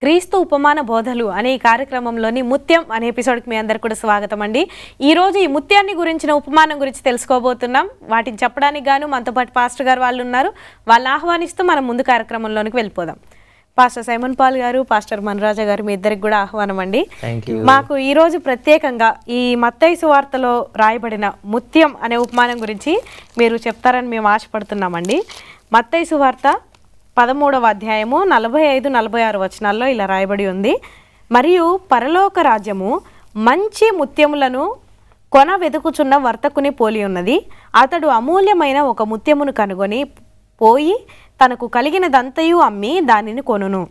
క్రీస్తు ఉపమాన బోధలు అనే ఈ కార్యక్రమంలోని ముత్యం అనే ఎపిసోడ్కి మీ అందరికీ కూడా స్వాగతం అండి. ఈరోజు ఈ ముత్యాన్ని గురించిన ఉపమానం గురించి తెలుసుకోబోతున్నాం. వాటిని చెప్పడానికి గాను మనతో పాటు పాస్టర్ గారు వాళ్ళు ఉన్నారు. వాళ్ళని ఆహ్వానిస్తూ మనం ముందు కార్యక్రమంలోనికి వెళ్ళిపోదాం. పాస్టర్ సైమన్ పాల్ గారు, పాస్టర్ మన్రాజా గారు, మీ ఇద్దరికి కూడా ఆహ్వానం అండి. మాకు ఈరోజు ప్రత్యేకంగా ఈ మత్తయి సువార్తలో రాయబడిన ముత్యం అనే ఉపమానం గురించి మీరు చెప్తారని మేము ఆశపడుతున్నామండి. మత్తయి సువార్త 13వ అధ్యాయము 45-46 వచనాల్లో ఇలా రాయబడి ఉంది. మరియు పరలోక రాజ్యము మంచి ముత్యములను కొన వెతుకుచున్న వర్తకుని పోలి ఉన్నది. అతడు అమూల్యమైన ఒక ముత్యమును కనుగొని పోయి తనకు కలిగినదంతయు అమ్మి దానిని కొనును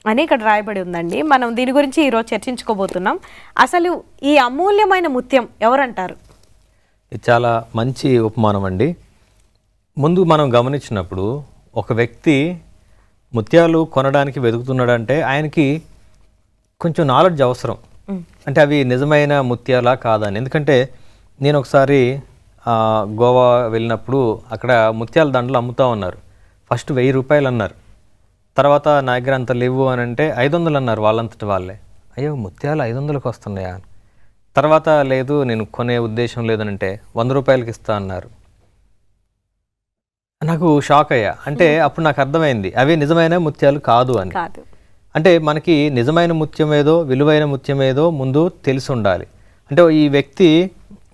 అని ఇక్కడ రాయబడి ఉందండి. మనం దీని గురించి ఈరోజు చర్చించుకోబోతున్నాం. అసలు ఈ అమూల్యమైన ముత్యం ఎవరంటారు? ఇది చాలా మంచి ఉపమానం అండి. ముందు మనం గమనించినప్పుడు ఒక వ్యక్తి ముత్యాలు కొనడానికి వెతుకుతున్నాడంటే ఆయనకి కొంచెం నాలెడ్జ్ అవసరం. అంటే అవి నిజమైన ముత్యాలా కాదని. ఎందుకంటే నేను ఒకసారి గోవా వెళ్ళినప్పుడు అక్కడ ముత్యాల దండలు అమ్ముతూ ఉన్నారు. ఫస్ట్ 1000 రూపాయలు అన్నారు. తర్వాత నా దగ్గర అంత లేవు అని అంటే 500 అన్నారు వాళ్ళంతటి వాళ్ళే. అయ్యో ముత్యాలు 500కి వస్తున్నాయా? తర్వాత లేదు నేను కొనే ఉద్దేశం లేదనంటే 100 రూపాయలకి ఇస్తా అన్నారు. నాకు షాక్ అయ్యా. అంటే అప్పుడు నాకు అర్థమైంది అవి నిజమైన ముత్యాలు కాదు అని. అంటే మనకి నిజమైన ముత్యం ఏదో విలువైన ముత్యం ఏదో ముందు తెలిసి ఉండాలి. అంటే ఈ వ్యక్తి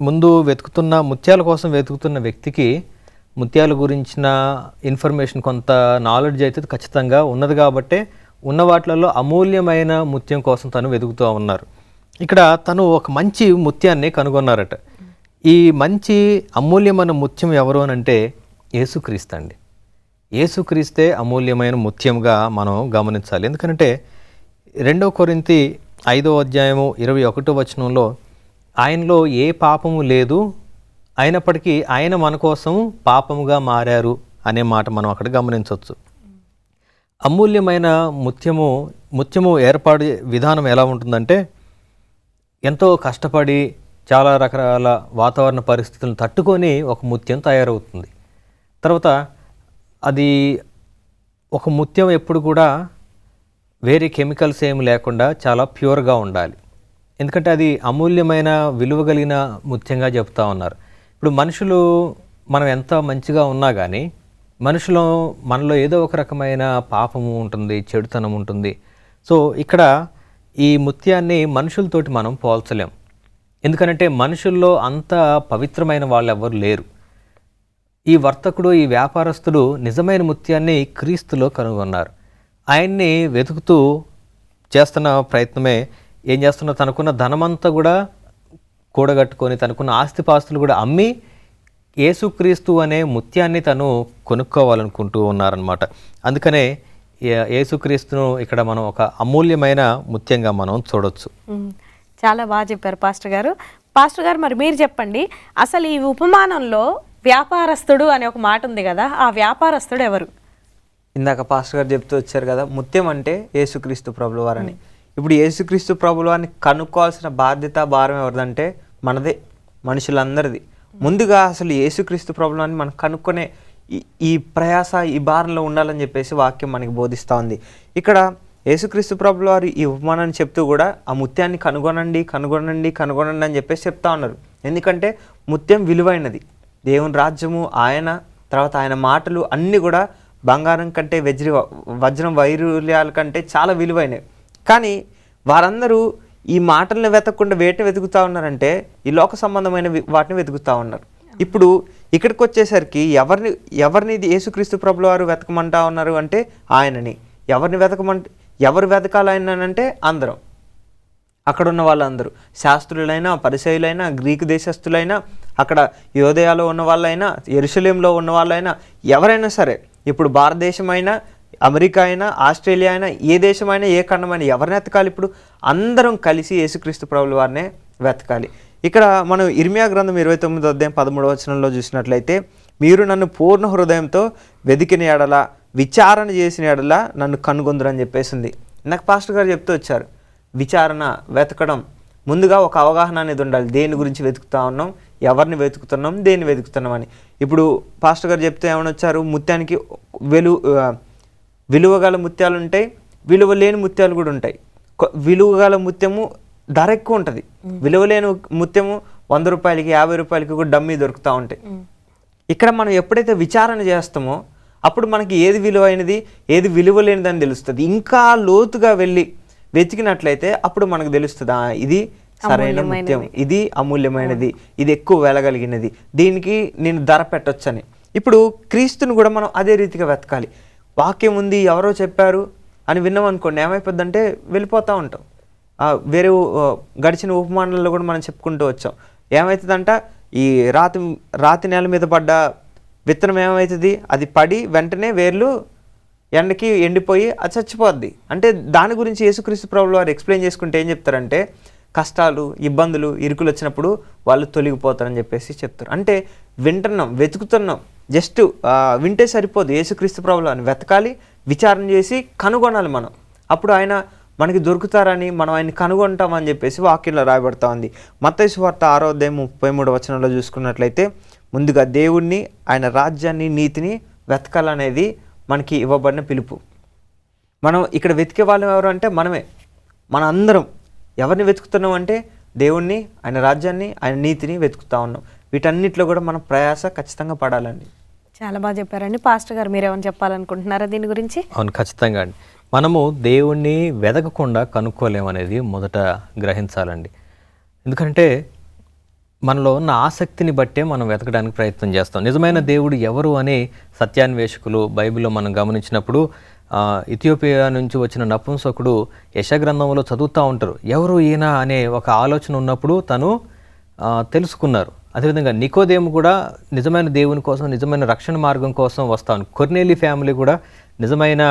ముందు వెతుకుతున్న ముత్యాల కోసం వెతుకుతున్న వ్యక్తికి ముత్యాల గురించిన ఇన్ఫర్మేషన్ కొంత నాలెడ్జ్ అయితే ఖచ్చితంగా ఉన్నది కాబట్టే ఉన్న వాటిలలో అమూల్యమైన ముత్యం కోసం తను వెతుకుతూ ఉన్నారు. ఇక్కడ తను ఒక మంచి ముత్యాన్ని కనుగొన్నారట. ఈ మంచి అమూల్యమైన ముత్యం ఎవరు అని అంటే యేసుక్రీస్తు అండి. యేసుక్రీస్తే అమూల్యమైన ముత్యంగా మనం గమనించాలి. ఎందుకంటే 2 కొరింథీ 5వ అధ్యాయము 21వ వచనంలో ఆయనలో ఏ పాపము లేదు అయినప్పటికీ ఆయన మన కోసం పాపముగా మారారు అనే మాట మనం అక్కడ గమనించవచ్చు. అమూల్యమైన ముత్యము ఏర్పాటు విధానం ఎలా ఉంటుందంటే ఎంతో కష్టపడి చాలా రకరకాల వాతావరణ పరిస్థితులను తట్టుకొని ఒక ముత్యం తయారవుతుంది. తర్వాత అది ఒక ముత్యం ఎప్పుడు కూడా వేరే కెమికల్స్ ఏమి లేకుండా చాలా ప్యూర్గా ఉండాలి. ఎందుకంటే అది అమూల్యమైన విలువ కలిగిన ముత్యంగా చెప్తా ఉన్నారు. ఇప్పుడు మనుషులు మనం ఎంత మంచిగా ఉన్నా కానీ మనలో ఏదో ఒక రకమైన పాపము ఉంటుంది, చెడుతనం ఉంటుంది. సో ఇక్కడ ఈ ముత్యాన్ని మనుషులతోటి మనం పోల్చలేం. ఎందుకంటే మనుషుల్లో అంత పవిత్రమైన వాళ్ళు ఎవరు లేరు. ఈ వర్తకుడు, ఈ వ్యాపారస్తుడు నిజమైన ముత్యాన్ని క్రీస్తులో కనుగొన్నారు. ఆయన్ని వెతుకుతూ చేస్తున్న ప్రయత్నమే ఏం చేస్తున్నా తనకున్న ధనమంతా కూడా కూడగట్టుకొని తనకున్న ఆస్తిపాస్తులు కూడా అమ్మి యేసుక్రీస్తు అనే ముత్యాన్ని తను కొనుక్కోవాలనుకుంటూ ఉన్నారనమాట. అందుకనే యేసుక్రీస్తును ఇక్కడ మనం ఒక అమూల్యమైన ముత్యంగా మనం చూడొచ్చు. చాలా బాగా చెప్పారు పాస్టర్ గారు. మరి మీరు చెప్పండి, అసలు ఈ ఉపమానంలో వ్యాపారస్తుడు అనే ఒక మాట ఉంది కదా, ఆ వ్యాపారస్తుడు ఎవరు? ఇందాక పాస్టర్ గారు చెప్తూ వచ్చారు కదా, ముత్యం అంటే యేసుక్రీస్తు ప్రభుల వారని. ఇప్పుడు యేసుక్రీస్తు ప్రభుల వారిని కనుక్కోవాల్సిన బాధ్యత, భారం ఎవరిదంటే మనదే, మనుషులందరిది. ముందుగా అసలు యేసుక్రీస్తు ప్రభుల వారిని మనం కనుక్కునే ఈ ప్రయాస, ఈ భారంలో ఉండాలని చెప్పేసి వాక్యం మనకి బోధిస్తూ ఉంది. ఇక్కడ యేసుక్రీస్తు ప్రభుల వారు ఈ ఉపమానాన్ని చెప్తూ కూడా ఆ ముత్యాన్ని కనుగొనండి అని చెప్పేసి చెప్తా ఉన్నారు. ఎందుకంటే ముత్యం విలువైనది. దేవుని రాజ్యము, ఆయన తర్వాత ఆయన మాటలు అన్నీ కూడా బంగారం కంటే వజ్రం వైరుల్యాల కంటే చాలా విలువైనవి. కానీ వారందరూ ఈ మాటలను వెతకకుండా వేటిని వెతుకుతూ ఉన్నారంటే ఈ లోక సంబంధమైన వాటిని వెతుకుతూ ఉన్నారు. ఇప్పుడు ఇక్కడికి వచ్చేసరికి ఎవరిని యేసుక్రీస్తు ప్రభుల వారు వెతకమంటా ఉన్నారు అంటే ఆయనని. ఎవరు వెతకాలి ఆయన అంటే అందరం, అక్కడ ఉన్న వాళ్ళందరూ, శాస్త్రులైనా, పరిసయ్యులైనా, గ్రీకు దేశస్థులైనా, అక్కడ యోదయాలో ఉన్న వాళ్ళైనా, యెరూషలేంలో ఉన్న వాళ్ళైనా, ఎవరైనా సరే, ఇప్పుడు భారతదేశమైనా, అమెరికా అయినా, ఆస్ట్రేలియా అయినా, ఏ దేశమైనా, ఏ ఖండమైనా ఎవరిని వెతకాలి? ఇప్పుడు అందరం కలిసి యేసుక్రీస్తు ప్రభుల వారినే వెతకాలి. ఇక్కడ మనం ఇర్మియా గ్రంథం 29వ అధ్యాయం 13వ వచనంలో చూసినట్లయితే, మీరు నన్ను పూర్ణ హృదయంతో వెతికిన ఎడల, విచారణ చేసిన ఎడల నన్ను కనుగొందురని చెప్పేసింది. నాకు పాస్టర్ గారు చెప్తూ వచ్చారు, విచారణ, వెతకడం, ముందుగా ఒక అవగాహన అనేది ఉండాలి. దేని గురించి వెతుకుతా ఉన్నాం, ఎవరిని వెతుకుతున్నాం, దేన్ని వెతుకుతున్నాం అని. ఇప్పుడు పాస్టర్ గారు చెప్తే ఏమని వచ్చారు, ముత్యానికి విలువగల ముత్యాలు ఉంటాయి, విలువ లేని ముత్యాలు కూడా ఉంటాయి. విలువ గల ముత్యము ధర ఎక్కువ ఉంటుంది, విలువ లేని ముత్యము 100 రూపాయలకి 50 రూపాయలకి కూడా డమ్మీ దొరుకుతూ ఉంటాయి. ఇక్కడ మనం ఎప్పుడైతే విచారణ చేస్తామో అప్పుడు మనకి ఏది విలువైనది ఏది విలువ లేనిదని తెలుస్తుంది. ఇంకా లోతుగా వెళ్ళి వెతికినట్లయితే అప్పుడు మనకు తెలుస్తుంది ఇది సరైన ముత్యం, ఇది అమూల్యమైనది, ఇది ఎక్కువ వెలగలిగినది, దీనికి నేను ధర పెట్టొచ్చని. ఇప్పుడు క్రీస్తుని కూడా మనం అదే రీతిగా వెతకాలి. వాక్యం ఉంది, ఎవరో చెప్పారు అని విన్నాం అనుకోండి, ఏమైపోద్దంటే వెళ్ళిపోతూ ఉంటాం. వేరే గడిచిన ఉపమానాల్లో కూడా మనం చెప్పుకుంటూ వచ్చాం. ఏమవుతుందంట, ఈ రాతి నేల మీద పడ్డ విత్తనం ఏమవుతుంది, అది పడి వెంటనే వేర్లు ఎండకి ఎండిపోయి అది చచ్చిపోద్ది. అంటే దాని గురించి యేసుక్రీస్తు ప్రభువుల వారు ఎక్స్ప్లెయిన్ చేసుకుంటే ఏం చెప్తారంటే, కష్టాలు ఇబ్బందులు ఇరుకులు వచ్చినప్పుడు వాళ్ళు తొలగిపోతారని చెప్పేసి చెప్తారు. అంటే వింటున్నాం, వెతుకుతున్నాం, జస్ట్ వింటే సరిపోదు, యేసుక్రీస్తు ప్రభువుల వారిని వెతకాలి, విచారణ చేసి కనుగొనాలి మనం. అప్పుడు ఆయన మనకి దొరుకుతారని, మనం ఆయన్ని కనుగొంటామని చెప్పేసి వాక్యంలో రాయబడతా ఉంది. మత్తయి సువార్త 6వ అధ్యాయం 33వ వచనంలో చూసుకున్నట్లయితే, ముందుగా దేవుణ్ణి, ఆయన రాజ్యాన్ని, నీతిని వెతకాలనేది మనకి ఇవ్వబడిన పిలుపు. మనం ఇక్కడ వెతికే వాళ్ళం ఎవరు అంటే మనమే, మన అందరం. ఎవరిని వెతుకుతున్నాం అంటే దేవుణ్ణి, ఆయన రాజ్యాన్ని, ఆయన నీతిని వెతుకుతా ఉన్నాం. వీటన్నిటిలో కూడా మనం ప్రయాస ఖచ్చితంగా పడాలండి. చాలా బాగా చెప్పారండి. పాస్టర్ గారు మీరేమైనా చెప్పాలనుకుంటున్నారా దీని గురించి? అవును, ఖచ్చితంగా అండి. మనము దేవుణ్ణి వెతకకుండా కనుక్కోలేమనేది మొదట గ్రహించాలండి. ఎందుకంటే మనలో ఉన్న ఆసక్తిని బట్టే మనం వెతకడానికి ప్రయత్నం చేస్తాం. నిజమైన దేవుడు ఎవరు అనే సత్యాన్వేషకులు బైబిల్లో మనం గమనించినప్పుడు ఇథియోపియా నుంచి వచ్చిన నపుంసకుడు యెషయా గ్రంథంలో చదువుతూ ఉంటారు. ఎవరు ఈయన అనే ఒక ఆలోచన ఉన్నప్పుడు తను తెలుసుకున్నారు. అదేవిధంగా నికోదేము కూడా నిజమైన దేవుని కోసం, నిజమైన రక్షణ మార్గం కోసం వస్తాను. కొర్నేలి ఫ్యామిలీ కూడా నిజమైన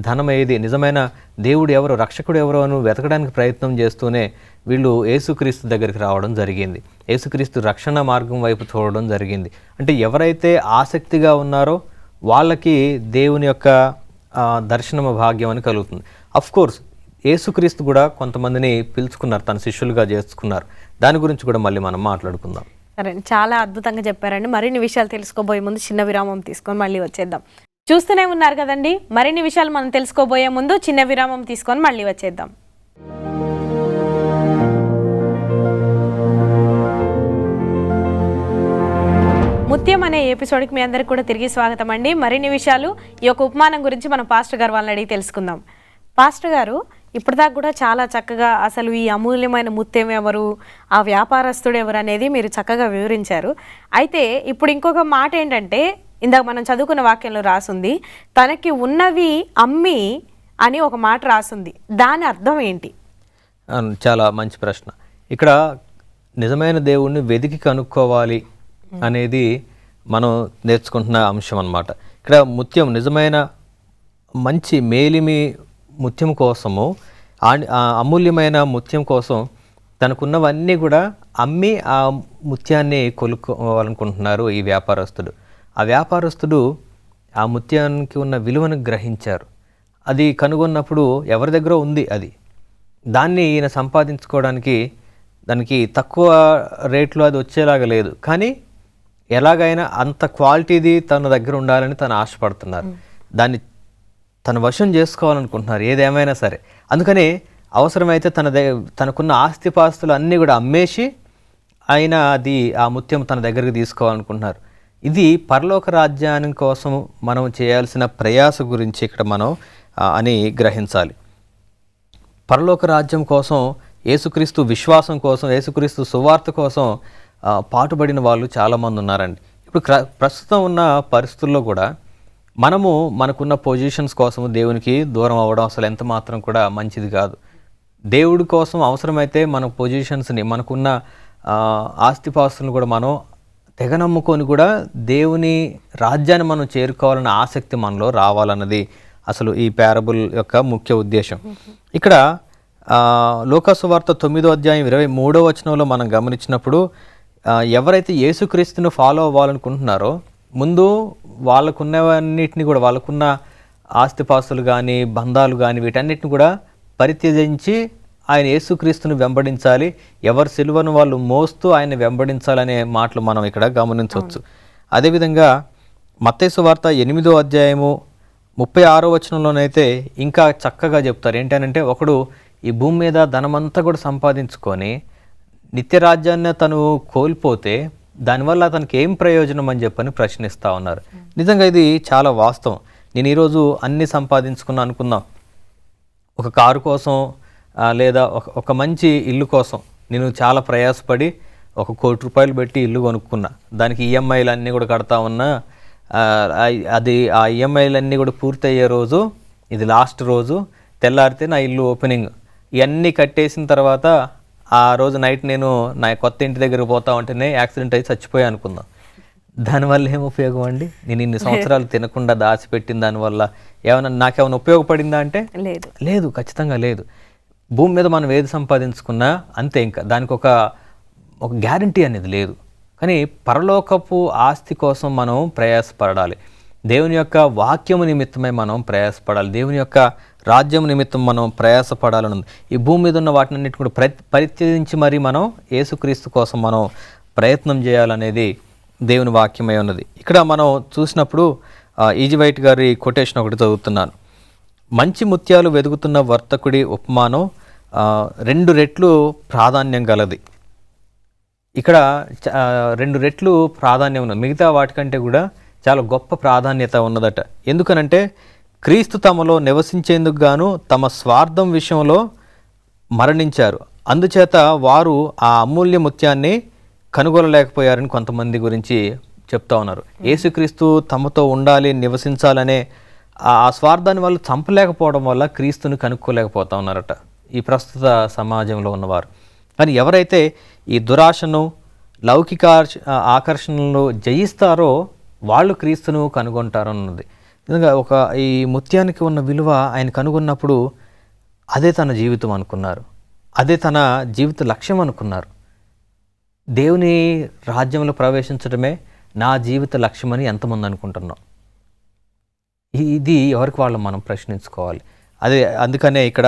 ధనం ఏది, నిజమైన దేవుడు ఎవరు, రక్షకుడు ఎవరు అని వెతకడానికి ప్రయత్నం చేస్తూనే వీళ్ళు యేసుక్రీస్తు దగ్గరికి రావడం జరిగింది. యేసుక్రీస్తు రక్షణ మార్గం వైపు చూడడం జరిగింది. అంటే ఎవరైతే ఆసక్తిగా ఉన్నారో వాళ్ళకి దేవుని యొక్క దర్శనం భాగ్యం అని కలుగుతుంది. అఫ్కోర్స్ యేసుక్రీస్తు కూడా కొంతమందిని పిలుచుకున్నారు, తన శిష్యులుగా చేసుకున్నారు. దాని గురించి కూడా మళ్ళీ మనం మాట్లాడుకుందాం. సరే, చాలా అద్భుతంగా చెప్పారండి. మరిన్ని విషయాలు తెలుసుకోబోయే ముందు చిన్న విరామం తీసుకొని మళ్ళీ వచ్చేద్దాం. చూస్తూనే ఉన్నారు కదండి, మరిన్ని విషయాలు మనం తెలుసుకోబోయే ముందు చిన్న విరామం తీసుకొని మళ్ళీ వచ్చేద్దాం. ముత్యం అనే ఎపిసోడ్కి మీ అందరికి కూడా తిరిగి స్వాగతం అండి. మరిన్ని విషయాలు ఈ యొక్క ఉపమానం గురించి మనం పాస్టర్ గారు వాళ్ళని అడిగి తెలుసుకుందాం. పాస్టర్ గారు, ఇప్పటిదాకా కూడా చాలా చక్కగా అసలు ఈ అమూల్యమైన ముత్యం ఎవరు, ఆ వ్యాపారస్తుడు ఎవరు అనేది మీరు చక్కగా వివరించారు. అయితే ఇప్పుడు ఇంకొక మాట ఏంటంటే, ఇందాక మనం చదువుకున్న వాక్యంలో రాసుంది, తనకి ఉన్నవి అమ్మి అని ఒక మాట రాసుంది. దాని అర్థం ఏంటి? చాలా మంచి ప్రశ్న. ఇక్కడ నిజమైన దేవుణ్ణి వెతికి కనుక్కోవాలి అనేది మనం నేర్చుకుంటున్న అంశం అన్నమాట. ఇక్కడ ముత్యం, నిజమైన మంచి మేలిమి ముత్యం కోసము, అమూల్యమైన ముత్యం కోసం తనకున్నవన్నీ కూడా అమ్మి ఆ ముత్యాన్ని కొనుక్కోవాలనుకుంటున్నారు ఈ వ్యాపారస్తుడు. ఆ వ్యాపారస్తుడు ఆ ముత్యానికి ఉన్న విలువను గ్రహించారు. అది కనుగొన్నప్పుడు ఎవరి దగ్గర ఉంది అది, దాన్ని ఈయన సంపాదించుకోవడానికి దానికి తక్కువ రేట్లో అది వచ్చేలాగా లేదు, కానీ ఎలాగైనా అంత క్వాలిటీది తన దగ్గర ఉండాలని తను ఆశపడుతున్నారు. దాన్ని తన వశం చేసుకోవాలనుకుంటున్నారు ఏదేమైనా సరే. అందుకని అవసరమైతే తనకున్న ఆస్తిపాస్తులు అన్నీ కూడా అమ్మేసి ఆయన ఆ ముత్యం తన దగ్గరికి తీసుకోవాలనుకుంటున్నారు. ఇది పరలోక రాజ్యాన్ని కోసం మనం చేయాల్సిన ప్రయాస గురించి ఇక్కడ మనం అని గ్రహించాలి. పరలోక రాజ్యం కోసం, యేసుక్రీస్తు విశ్వాసం కోసం, యేసుక్రీస్తు సువార్త కోసం పాటుపడిన వాళ్ళు చాలామంది ఉన్నారండి. ఇప్పుడు ప్రస్తుతం ఉన్న పరిస్థితుల్లో కూడా మనకున్న పొజిషన్స్ కోసం దేవునికి దూరం అవ్వడం అసలు ఎంత మాత్రం కూడా మంచిది కాదు. దేవుడి కోసం అవసరమైతే మన పొజిషన్స్ని, మనకున్న ఆస్తిపాస్తులను కూడా మనం తెగ నమ్ముకొని కూడా దేవుని రాజ్యాన్ని మనం చేరుకోవాలన్న ఆసక్తి మనలో రావాలన్నది అసలు ఈ ప్యారబుల్ యొక్క ముఖ్య ఉద్దేశం. ఇక్కడ లూకా సువార్త 9వ అధ్యాయం 23వ వచనంలో మనం గమనించినప్పుడు, ఎవరైతే యేసుక్రీస్తును ఫాలో అవ్వాలనుకుంటున్నారో ముందు వాళ్ళకున్నవన్నిటిని కూడా, వాళ్ళకున్న ఆస్తిపాస్తులు కానీ బంధాలు కానీ వీటన్నిటిని కూడా పరిత్యజించి ఆయన యేసుక్రీస్తును వెంబడించాలి, ఎవరి సిలువను వాళ్ళు మోస్తూ ఆయన వెంబడించాలనే మాటలు మనం ఇక్కడ గమనించవచ్చు. అదేవిధంగా మత్తయి సువార్త 8వ అధ్యాయము 36వ వచనంలోనైతే ఇంకా చక్కగా చెప్తారు. ఏంటనంటే ఒకడు ఈ భూమి మీద ధనమంతా కూడా సంపాదించుకొని నిత్యరాజ్యాన్ని తను కోల్పోతే దానివల్ల అతనికి ఏం ప్రయోజనం అని చెప్పని ప్రశ్నిస్తూ ఉన్నారు. నిజంగా ఇది చాలా వాస్తవం. నేను ఈరోజు అన్ని సంపాదించుకున్నా అనుకుందాం, ఒక కారు కోసం లేదా ఒక మంచి ఇల్లు కోసం నేను చాలా ప్రయాసపడి ₹1 కోటి పెట్టి ఇల్లు కొనుక్కున్నా, దానికి ఈఎంఐలు అన్నీ కూడా కడతా ఉన్నా, అది ఆ ఈఎంఐలన్నీ కూడా పూర్తయ్యే రోజు ఇది లాస్ట్ రోజు, తెల్లారితే నా ఇల్లు ఓపెనింగ్, ఇవన్నీ కట్టేసిన తర్వాత ఆ రోజు నైట్ నేను నా కొత్త ఇంటి దగ్గర పోతా ఉంటేనే యాక్సిడెంట్ అయ్యి చచ్చిపోయా అనుకుందాం. దానివల్ల ఏం ఉపయోగం అండి? నేను ఇన్ని సంవత్సరాలు తినకుండా దాచిపెట్టిన దానివల్ల నాకేమైనా ఉపయోగపడిందా అంటే లేదు, ఖచ్చితంగా లేదు. భూమి మీద మనం ఏది సంపాదించుకున్నా అంతే, ఇంకా దానికి ఒక గ్యారంటీ అనేది లేదు. కానీ పరలోకపు ఆస్తి కోసం మనం ప్రయాసపడాలి, దేవుని యొక్క వాక్యము నిమిత్తమై మనం ప్రయాసపడాలి, దేవుని యొక్క రాజ్యం నిమిత్తం మనం ప్రయాసపడాలని ఉంది. ఈ భూమి మీద ఉన్న వాటినన్నిటి కూడా పరిత్యజించి మరి మనం యేసుక్రీస్తు కోసం మనం ప్రయత్నం చేయాలనేది దేవుని వాక్యమై ఉన్నది. ఇక్కడ మనం చూసినప్పుడు ఈజీ వైట్ గారి కొటేషన్ ఒకటి చదువుతున్నాను. మంచి ముత్యాలు వెదుగుతున్న వర్తకుడి ఉపమానం 2 రెట్లు ప్రాధాన్యం గలది. ఇక్కడ 2 రెట్లు ప్రాధాన్యం ఉన్నది, మిగతా వాటికంటే కూడా చాలా గొప్ప ప్రాధాన్యత ఉన్నదట. ఎందుకనంటే క్రీస్తు తమలో నివసించేందుకు గాను తమ స్వార్థం విషయంలో మరణించారు, అందుచేత వారు ఆ అమూల్య ముత్యాన్ని కనుగొనలేకపోయారని కొంతమంది గురించి చెప్తా ఉన్నారు. యేసుక్రీస్తు తమతో ఉండాలి, నివసించాలనే ఆ స్వార్థాన్ని వాళ్ళు చంపలేకపోవడం వల్ల క్రీస్తుని కనుక్కోలేకపోతా ఉన్నారట ఈ ప్రస్తుత సమాజంలో ఉన్నవారు. కానీ ఎవరైతే ఈ దురాశను లౌకిక ఆకర్షణలు జయిస్తారో వాళ్ళు క్రీస్తును కనుగొంటారన్నది. నిజంగా ఈ ముత్యానికి ఉన్న విలువ ఆయన కనుగొన్నప్పుడు అదే తన జీవితం అనుకున్నారు, అదే తన జీవిత లక్ష్యం అనుకున్నారు. దేవుని రాజ్యంలో ప్రవేశించడమే నా జీవిత లక్ష్యం అని ఎంతమంది అనుకుంటున్నాం? ఇది ఎవరికి వాళ్ళు మనం ప్రశ్నించుకోవాలి. అందుకనే ఇక్కడ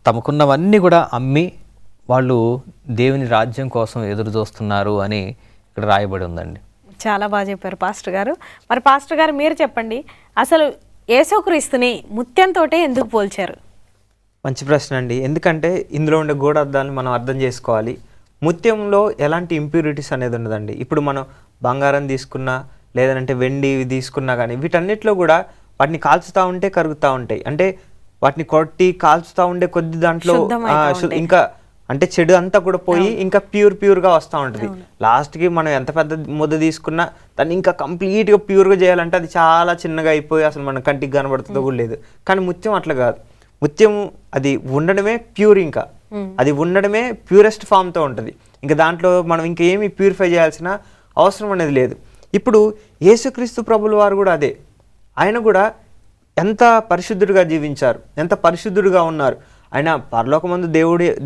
తమకున్నవన్నీ కూడా అమ్మి వాళ్ళు దేవుని రాజ్యం కోసం ఎదురు చూస్తున్నారు అని ఇక్కడ రాయబడి ఉందండి. చాలా బాగా చెప్పారు పాస్టర్ గారు. మరి పాస్టర్ గారు మీరు చెప్పండి, అసలు యేసుక్రీస్తుని ముత్యంతో ఎందుకు పోల్చారు? మంచి ప్రశ్న అండి. ఎందుకంటే ఇందులో ఉండే గూఢార్థాలను మనం అర్థం చేసుకోవాలి. ముత్యంలో ఎలాంటి ఇంప్యూరిటీస్ అనేది ఉండదండి. ఇప్పుడు మనం బంగారం తీసుకున్నా లేదంటే వెండి తీసుకున్నా కానీ వీటన్నిటిలో కూడా వాటిని కాల్చుతూ ఉంటే కరుగుతూ ఉంటాయి. అంటే వాటిని కొట్టి కాల్చుతూ ఉండే కొద్ది దాంట్లో ఇంకా అంటే చెడు అంతా కూడా పోయి ఇంకా ప్యూర్గా వస్తూ ఉంటుంది. లాస్ట్కి మనం ఎంత పెద్ద ముద్ద తీసుకున్నా దాన్ని ఇంకా కంప్లీట్గా ప్యూర్గా చేయాలంటే అది చాలా చిన్నగా అయిపోయి అసలు మన కంటికి కనబడుతుందో కూడా లేదు. కానీ ముత్యం అట్లా కాదు. ముత్యం అది ఉండడమే ప్యూర్, ఇంకా అది ఉండడమే ప్యూరెస్ట్ ఫామ్తో ఉంటుంది. ఇంకా దాంట్లో మనం ఇంకేమి ప్యూరిఫై చేయాల్సిన అవసరం అనేది లేదు. ఇప్పుడు యేసుక్రీస్తు ప్రభుల వారు కూడా అదే, ఆయన కూడా ఎంత పరిశుద్ధుడిగా జీవించారు, ఎంత పరిశుద్ధుడిగా ఉన్నారు. ఆయన పరలోకమందు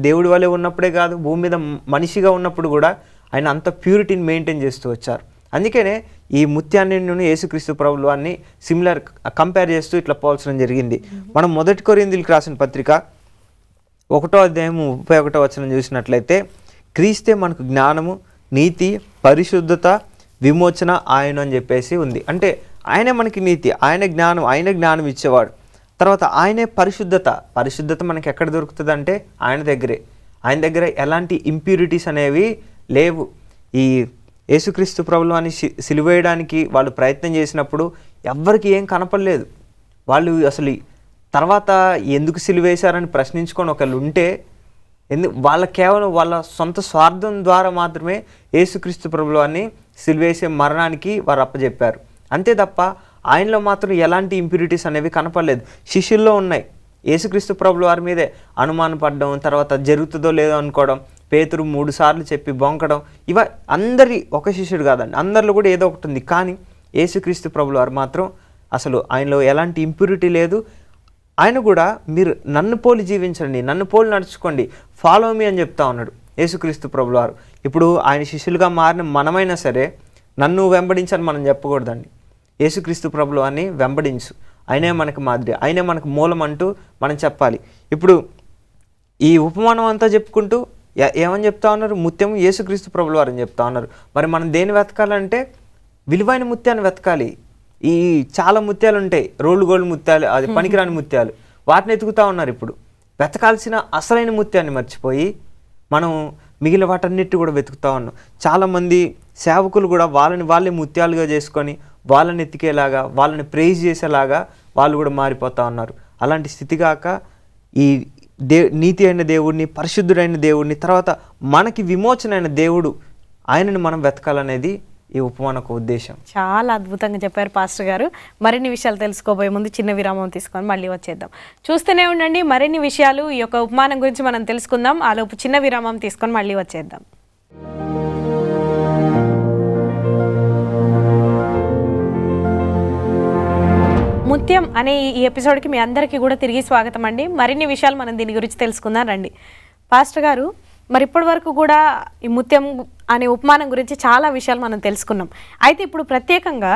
దేవుడి వలె ఉన్నప్పుడే కాదు, భూమి మీద మనిషిగా ఉన్నప్పుడు కూడా ఆయన అంత ప్యూరిటీని మెయింటైన్ చేస్తూ వచ్చారు. అందుకనే ఈ ముత్యాన్ని యేసుక్రీస్తు ప్రభుల వారిని సిమిలర్ కంపేర్ చేస్తూ ఇట్లా పోల్చడం జరిగింది. మనం 1 కొరింథీయులకు రాసిన పత్రిక 1వ అధ్యాయం 31వ వచనం చూసినట్లయితే, క్రీస్తే మనకు జ్ఞానము, నీతి, పరిశుద్ధత, విమోచన ఆయన అని చెప్పేసి ఉంది. అంటే ఆయనే మనకి నీతి, ఆయన జ్ఞానం ఇచ్చేవాడు. తర్వాత ఆయనే పరిశుద్ధత మనకి ఎక్కడ దొరుకుతుంది అంటే ఆయన దగ్గర ఎలాంటి ఇంప్యూరిటీస్ అనేవి లేవు. ఈ యేసుక్రీస్తు ప్రభువుని అని సిలువేయడానికి వాళ్ళు ప్రయత్నం చేసినప్పుడు ఎవ్వరికి ఏం కనపడలేదు. వాళ్ళు అసలు తర్వాత ఎందుకు సిలువేశారని ప్రశ్నించుకొని ఒకళ్ళు ఉంటే కేవలం వాళ్ళ సొంత స్వార్థం ద్వారా మాత్రమే యేసుక్రీస్తు ప్రభువుని సిలువేసే మరణానికి వారు అప్పచెప్పారు. అంతే తప్ప ఆయనలో మాత్రం ఎలాంటి ఇంప్యూరిటీస్ అనేవి కనపడలేదు. శిష్యుల్లో ఉన్నాయి. యేసుక్రీస్తు ప్రభుల వారి మీదే అనుమానం పడడం, తర్వాత జరుగుతుందో లేదో అనుకోవడం, పేతురు 3 సార్లు చెప్పి బొంకడం, అందరి ఒక శిష్యుడు కాదండి, అందరిలో కూడా ఏదో ఒకటి ఉంది. కానీ యేసుక్రీస్తు ప్రభుల వారు మాత్రం అసలు ఆయనలో ఎలాంటి ఇంప్యూరిటీ లేదు. ఆయన కూడా మీరు నన్ను పోలి జీవించండి, నన్ను పోలి నడుచుకోండి, ఫాలో మీ అని చెప్తా ఉన్నాడు యేసుక్రీస్తు ప్రభుల వారు. ఇప్పుడు ఆయన శిష్యులుగా మారిన మనమైనా సరే నన్ను వెంబడించని మనం చెప్పకూడదండి. యేసుక్రీస్తు ప్రభుల వారిని వెంబడించు, ఆయనే మనకు మాదిరి, ఆయనే మనకు మూలం అంటూ మనం చెప్పాలి. ఇప్పుడు ఈ ఉపమానం అంతా చెప్పుకుంటూ ఏమని చెప్తా ఉన్నారు? ముత్యం యేసుక్రీస్తు ప్రభుల వారని చెప్తా ఉన్నారు. మరి మనం దేని వెతకాలంటే విలువైన ముత్యాన్ని వెతకాలి. ఈ చాలా ముత్యాలు ఉంటాయి, రోల్డ్ గోల్డ్ ముత్యాలు, అది పనికిరాని ముత్యాలు, వాటిని ఎతుకుతా ఉన్నారు. ఇప్పుడు వెతకాల్సిన అసలైన ముత్యాన్ని మర్చిపోయి మనం మిగిలిన వాటన్నిటి కూడా వెతుకుతా ఉన్నాం. చాలామంది సేవకులు కూడా వాళ్ళే ముత్యాలుగా చేసుకొని వాళ్ళని ఎత్తికేలాగా, వాళ్ళని ప్రైజ్ చేసేలాగా వాళ్ళు కూడా మారిపోతూ ఉన్నారు. అలాంటి స్థితి కాక ఈ నీతి అయిన దేవుడిని, పరిశుద్ధుడైన దేవుడిని, తర్వాత మనకి విమోచన అయిన దేవుడు, ఆయనని మనం వెతకాలనేది ఈ ఉపమానకు ఉద్దేశం. చాలా అద్భుతంగా చెప్పారు పాస్టర్ గారు. మరిన్ని విషయాలు తెలుసుకోబోయే ముందు చిన్న విరామం తీసుకొని మళ్ళీ వచ్చేద్దాం. చూస్తూనే ఉండండి, మరిన్ని విషయాలు ఈ యొక్క ఉపమానం గురించి మనం తెలుసుకుందాం. ఆలోపు చిన్న విరామం తీసుకొని మళ్ళీ వచ్చేద్దాం. ముత్యం అనే ఈ ఎపిసోడ్కి మీ అందరికీ కూడా తిరిగి స్వాగతం అండి. మరిన్ని విషయాలు మనం దీని గురించి తెలుసుకుందాం రండి. పాస్టర్ గారు, మరి ఇప్పటి వరకు కూడా ఈ ముత్యం అనే ఉపమానం గురించి చాలా విషయాలు మనం తెలుసుకున్నాం. అయితే ఇప్పుడు ప్రత్యేకంగా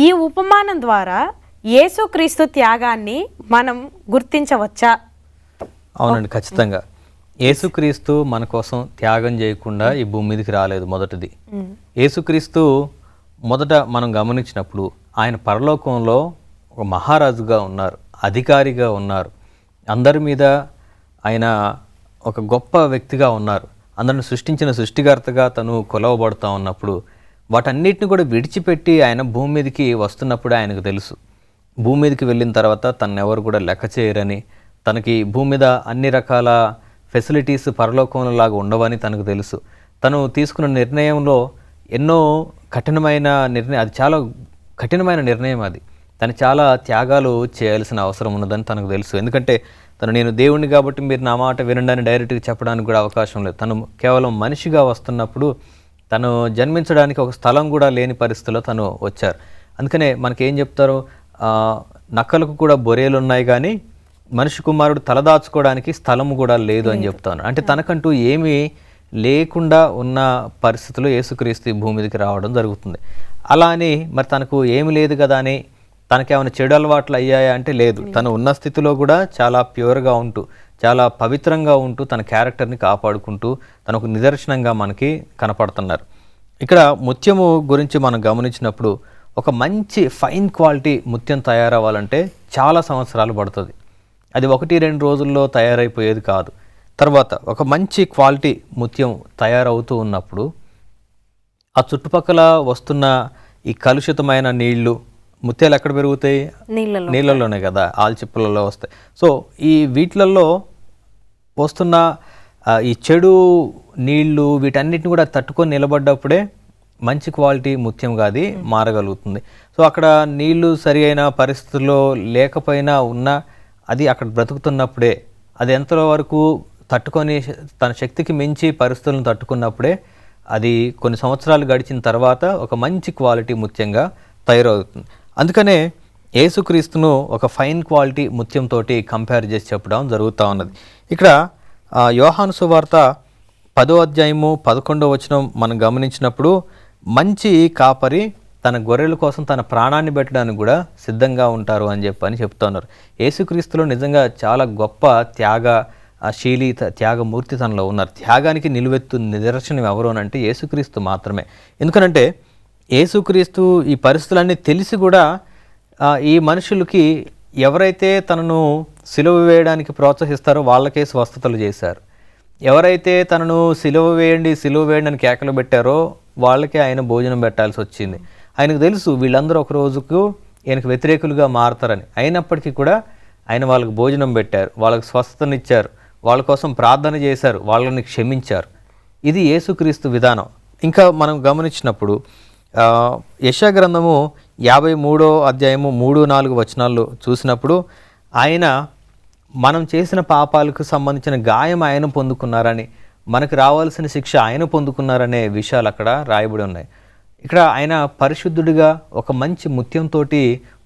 ఈ ఉపమానం ద్వారా యేసుక్రీస్తు త్యాగాన్ని మనం గుర్తించవచ్చా? అవునండి, ఖచ్చితంగా. యేసుక్రీస్తు మన కోసం త్యాగం చేయకుండా ఈ భూమి మీదకి రాలేదు. మొదటిది, యేసుక్రీస్తు మొదట మనం గమనించినప్పుడు ఆయన పరలోకంలో ఒక మహారాజుగా ఉన్నారు, అధికారిగా ఉన్నారు, అందరి మీద ఆయన ఒక గొప్ప వ్యక్తిగా ఉన్నారు. అందరిని సృష్టించిన సృష్టికర్తగా తను కొలవబడుతూ ఉన్నప్పుడు వాటన్నిటిని కూడా విడిచిపెట్టి ఆయన భూమి మీదకి వస్తున్నప్పుడు ఆయనకు తెలుసు, భూమి మీదకి వెళ్ళిన తర్వాత తను ఎవరు కూడా లెక్క చేయరని, తనకి భూమి మీద అన్ని రకాల ఫెసిలిటీస్ పరలోకంలో లాగా ఉండవని తనకు తెలుసు. తను తీసుకున్న నిర్ణయంలో ఎన్నో కఠినమైన నిర్ణయం, అది చాలా కఠినమైన నిర్ణయం, అది తను చాలా త్యాగాలు చేయాల్సిన అవసరం ఉన్నదని తనకు తెలుసు. ఎందుకంటే నేను దేవుణ్ణి కాబట్టి మీరు నా మాట వినండి అని డైరెక్ట్గా చెప్పడానికి కూడా అవకాశం లేదు. తను కేవలం మనిషిగా వస్తున్నప్పుడు తను జన్మించడానికి ఒక స్థలం కూడా లేని పరిస్థితిలో తను వచ్చారు. అందుకనే మనకేం చెప్తారు, నక్కలకు కూడా బొరేలు ఉన్నాయి కానీ మనిషి కుమారుడు తలదాచుకోవడానికి స్థలం కూడా లేదు అని చెప్తాను. అంటే తనకంటూ ఏమీ లేకుండా ఉన్న పరిస్థితుల్లో యేసుక్రీస్తు ఈ భూమి మీదకి రావడం జరుగుతుంది. అలా అని మరి తనకు ఏమి లేదు కదా అని తనకేమైనా చెడు అలవాట్లు అయ్యాయా అంటే లేదు. తను ఉన్న స్థితిలో కూడా చాలా ప్యూర్గా ఉంటూ, చాలా పవిత్రంగా ఉంటూ తన క్యారెక్టర్ని కాపాడుకుంటూ తను ఒక నిదర్శనంగా మనకి కనపడుతున్నారు. ఇక్కడ ముత్యము గురించి మనం గమనించినప్పుడు ఒక మంచి ఫైన్ క్వాలిటీ ముత్యం తయారవ్వాలంటే చాలా సంవత్సరాలు పడుతుంది. అది 1-2 రోజుల్లో తయారైపోయేది కాదు. తర్వాత ఒక మంచి క్వాలిటీ ముత్యం తయారవుతూ ఉన్నప్పుడు ఆ చుట్టుపక్కల వస్తున్న ఈ కలుషితమైన నీళ్లు, ముత్యాలు ఎక్కడ పెరుగుతాయి? నీళ్ళలోనే కదా, ఆల్చిప్పలలో వస్తాయి. సో ఈ వీటిలలో వస్తున్న ఈ చెడు నీళ్లు వీటన్నిటిని కూడా తట్టుకొని నిలబడ్డప్పుడే మంచి క్వాలిటీ ముత్యంగా అది మారగలుగుతుంది. సో అక్కడ నీళ్లు సరి అయిన పరిస్థితుల్లో లేకపోయినా ఉన్నా అది అక్కడ బ్రతుకుతున్నప్పుడే, అది ఎంతవరకు తట్టుకొని తన శక్తికి మించి పరిస్థితులను తట్టుకున్నప్పుడే అది కొన్ని సంవత్సరాలు గడిచిన తర్వాత ఒక మంచి క్వాలిటీ ముత్యంగా తయారవుతుంది. అందుకనే యేసుక్రీస్తును ఒక ఫైన్ క్వాలిటీ ముత్యంతో కంపేర్ చేసి చెప్పడం జరుగుతూ ఉన్నది. ఇక్కడ యోహాను సువార్త 10వ అధ్యాయము 11వ వచనం మనం గమనించినప్పుడు మంచి కాపరి తన గొర్రెల కోసం తన ప్రాణాన్ని పెట్టడానికి కూడా సిద్ధంగా ఉంటారు అని చెప్తున్నారు. యేసుక్రీస్తులో నిజంగా చాలా గొప్ప త్యాగశీలి, త్యాగమూర్తి తనలో ఉన్నారు. త్యాగానికి నిలువెత్తు నిదర్శనం ఎవరు అని అంటే యేసుక్రీస్తు మాత్రమే. ఎందుకనంటే యేసుక్రీస్తు ఈ పరిస్థితులన్నీ తెలిసి కూడా ఈ మనుషులకి ఎవరైతే తనను సిలువ వేయడానికి ప్రోత్సహిస్తారో వాళ్ళకే స్వస్థతలు చేశారు. ఎవరైతే తనను సిలువ వేయండి అని కేకలు పెట్టారో వాళ్ళకే ఆయన భోజనం పెట్టాల్సి వచ్చింది. ఆయనకు తెలుసు వీళ్ళందరూ ఒక రోజుకు ఆయనకు వ్యతిరేకులుగా మారతారని. అయినప్పటికీ కూడా ఆయన వాళ్ళకి భోజనం పెట్టారు, వాళ్ళకి స్వస్థతనిచ్చారు, వాళ్ళ కోసం ప్రార్థన చేశారు, వాళ్ళని క్షమించారు. ఇది యేసుక్రీస్తు విధానం. ఇంకా మనం గమనించినప్పుడు యెషయా గ్రంథము 53వ అధ్యాయము 3-4 వచనాలు చూసినప్పుడు ఆయన మనం చేసిన పాపాలకు సంబంధించిన గాయం ఆయన పొందుకున్నారని, మనకు రావాల్సిన శిక్ష ఆయన పొందుకున్నారనే విషయాలు అక్కడ రాయబడి ఉన్నాయి. ఇక్కడ ఆయన పరిశుద్ధుడిగా ఒక మంచి ముత్యంతో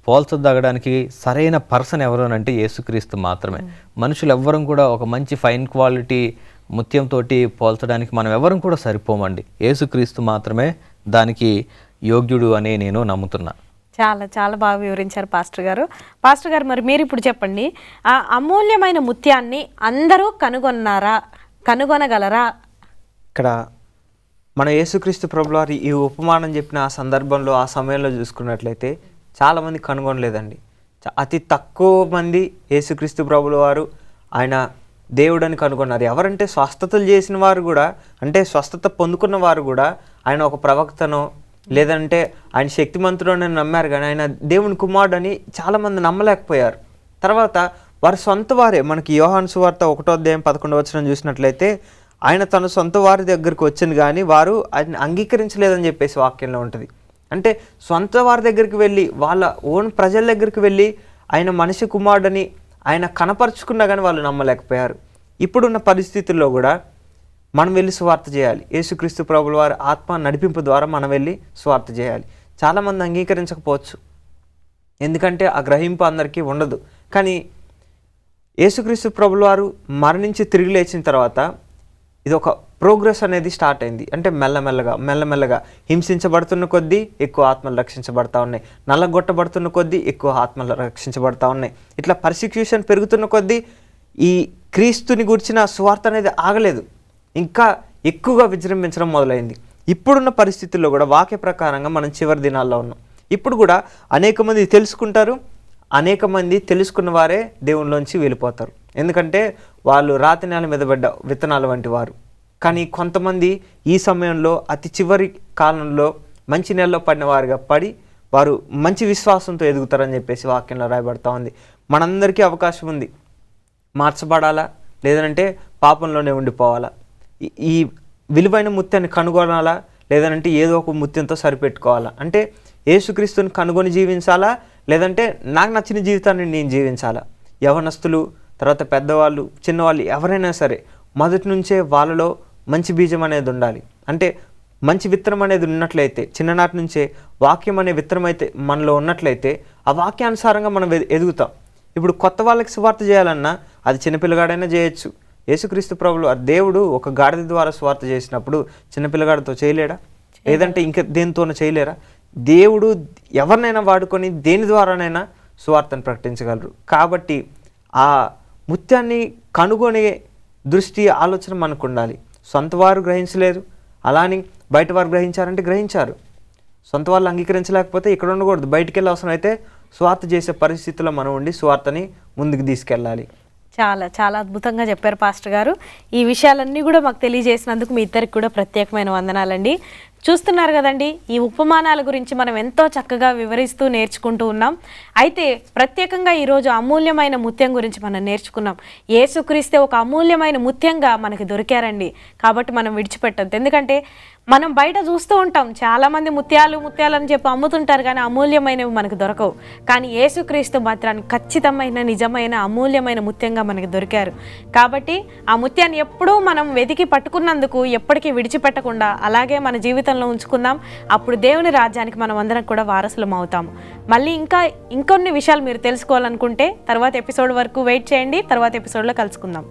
పోల్చదగడానికి సరైన పర్సన్ ఎవరు అంటే యేసుక్రీస్తు మాత్రమే. మనుషులు ఎవ్వరం కూడా ఒక మంచి ఫైన్ క్వాలిటీ ముత్యంతో పోల్చడానికి మనం ఎవరం కూడా సరిపోమండి. యేసుక్రీస్తు మాత్రమే దానికి యోగ్యుడు అని నేను నమ్ముతున్నా. చాలా చాలా బాగా వివరించారు పాస్టర్ గారు. మరి మీరు ఇప్పుడు చెప్పండి, ఆ అమూల్యమైన ముత్యాన్ని అందరూ కనుగొనగలరా? ఇక్కడ మన యేసుక్రీస్తు ప్రభువారు ఈ ఉపమానం చెప్పిన ఆ సందర్భంలో, ఆ సమయంలో చూసుకున్నట్లయితే చాలామంది కనుగొనలేదండి. అతి తక్కువ మంది యేసుక్రీస్తు ప్రభుల వారు ఆయన దేవుడని కనుగొన్నారు. ఎవరంటే స్వస్థతలు చేసిన వారు కూడా, అంటే స్వస్థత పొందుకున్న వారు కూడా ఆయన ఒక ప్రవక్తనో లేదంటే ఆయన శక్తిమంతుడు అని నమ్మారు, కానీ ఆయన దేవుని కుమారుడు అని చాలామంది నమ్మలేకపోయారు. తర్వాత వారి సొంత వారే, మనకి యోహాను సువార్త 1:11 చూసినట్లయితే ఆయన తన సొంత వారి దగ్గరికి వచ్చింది కానీ వారు ఆయన అంగీకరించలేదని చెప్పేసి వాక్యంలో ఉంటుంది. అంటే సొంత వారి దగ్గరికి వెళ్ళి, వాళ్ళ ఓన్ ప్రజల దగ్గరికి వెళ్ళి ఆయన మనిషి కుమారుడని ఆయన కనపరుచుకున్నా కానీ వాళ్ళు నమ్మలేకపోయారు. ఇప్పుడున్న పరిస్థితుల్లో కూడా మనం వెళ్ళి సువార్త చేయాలి. యేసుక్రీస్తు ప్రభుల వారి ఆత్మ నడిపింపు ద్వారా మనం వెళ్ళి సువార్త చేయాలి. చాలామంది అంగీకరించకపోవచ్చు, ఎందుకంటే ఆ గ్రహింపు అందరికీ ఉండదు. కానీ యేసుక్రీస్తు ప్రభుల వారు మరణించి తిరిగి లేచిన తర్వాత ఇది ఒక ప్రోగ్రెస్ అనేది స్టార్ట్ అయింది. అంటే మెల్లమెల్లగా హింసించబడుతున్న కొద్దీ ఎక్కువ ఆత్మలు రక్షించబడతా ఉన్నాయి, నల్లగొట్టబడుతున్న కొద్దీ ఎక్కువ ఆత్మలు రక్షించబడతా ఉన్నాయి. ఇట్లా పర్సిక్యూషన్ పెరుగుతున్న కొద్దీ ఈ క్రీస్తుని గురించిన సువార్త అనేది ఆగలేదు, ఇంకా ఎక్కువగా విజృంభించడం మొదలైంది. ఇప్పుడున్న పరిస్థితుల్లో కూడా వాక్య ప్రకారంగా మనం చివరి దినాల్లో ఉన్నాం. ఇప్పుడు కూడా అనేక మంది తెలుసుకుంటారు, అనేక మంది తెలుసుకున్న వారే దేవునిలోంచి వెళ్ళిపోతారు. ఎందుకంటే వాళ్ళు రాతి నేల మీద పడ్డ విత్తనాలు వంటి వారు. కానీ కొంతమంది ఈ సమయంలో అతి చివరి కాలంలో మంచి నెలలో పడిన వారుగా పడి వారు మంచి విశ్వాసంతో ఎదుగుతారని చెప్పేసి వాక్యంలో రాయబడతా ఉంది. మనందరికీ అవకాశం ఉంది, మార్చబడాలా లేదంటే పాపంలోనే ఉండిపోవాలా, ఈ విలువైన ముత్యాన్ని కనుగొనాలా లేదంటే ఏదో ఒక ముత్యంతో సరిపెట్టుకోవాలా, అంటే యేసుక్రీస్తుని కనుగొని జీవించాలా లేదంటే నాకు నచ్చిన జీవితాన్ని నేను జీవించాలా. యవనస్తులు, తర్వాత పెద్దవాళ్ళు, చిన్నవాళ్ళు ఎవరైనా సరే మొదటి నుంచే వాళ్ళలో మంచి బీజం అనేది ఉండాలి. అంటే మంచి విత్తనం అనేది ఉన్నట్లయితే, చిన్ననాటి నుంచే వాక్యం అనే విత్తనం అయితే మనలో ఉన్నట్లయితే ఆ వాక్యానుసారంగా మనం ఎదుగుతాం. ఇప్పుడు కొత్త వాళ్ళకి సువార్త చేయాలన్నా అది చిన్నపిల్లగాడైనా చేయొచ్చు. యేసుక్రీస్తు ప్రభులు ఆ దేవుడు ఒక గాడిద ద్వారా సువార్త చేసినప్పుడు చిన్నపిల్లగాడితో చేయలేడా, లేదంటే ఇంకా దేనితోనూ చేయలేరా? దేవుడు ఎవరినైనా వాడుకొని దేని ద్వారానైనా సువార్తను ప్రకటించగలరు. కాబట్టి ఆ ముత్యాన్ని కనుగొనే దృష్టి, ఆలోచన మనకు ఉండాలి. సొంత వారు గ్రహించలేదు, అలాని బయట వారు గ్రహించారంటే గ్రహించారు. సొంత వాళ్ళు అంగీకరించలేకపోతే ఇక్కడ ఉండకూడదు, బయటికి వెళ్ళి అవసరం అయితే సువార్త చేసే పరిస్థితుల్లో మనం ఉండి సువార్తని ముందుకు తీసుకెళ్ళాలి. చాలా చాలా అద్భుతంగా చెప్పారు పాస్టర్ గారు. ఈ విషయాలన్నీ కూడా మాకు తెలియజేసినందుకు మీ ఇద్దరికి కూడా ప్రత్యేకమైన వందనాలండి. చూస్తున్నారు కదండి, ఈ ఉపమానాల గురించి మనం ఎంతో చక్కగా వివరిస్తూ నేర్చుకుంటూ ఉన్నాం. అయితే ప్రత్యేకంగా ఈరోజు అమూల్యమైన ముత్యం గురించి మనం నేర్చుకున్నాం. యేసుక్రీస్తే ఒక అమూల్యమైన ముత్యంగా మనకి దొరికారండి. కాబట్టి మనం విడిచిపెట్టద్దు. ఎందుకంటే మనం బయట చూస్తూ ఉంటాం, చాలామంది ముత్యాలు అని చెప్పి అమ్ముతుంటారు, కానీ అమూల్యమైనవి మనకు దొరకవు. కానీ యేసుక్రీస్తు మాత్రాన్ని ఖచ్చితమైన నిజమైన అమూల్యమైన ముత్యంగా మనకి దొరికారు. కాబట్టి ఆ ముత్యాన్ని ఎప్పుడూ మనం వెతికి పట్టుకున్నందుకు ఎప్పటికీ విడిచిపెట్టకుండా అలాగే మన జీవితంలో ఉంచుకుందాం. అప్పుడు దేవుని రాజ్యానికి మనం అందరం కూడా వారసులం అవుతాము. మళ్ళీ ఇంకొన్ని విషయాలు మీరు తెలుసుకోవాలనుకుంటే తర్వాత ఎపిసోడ్ వరకు వెయిట్ చేయండి. తర్వాత ఎపిసోడ్లో కలుసుకుందాం.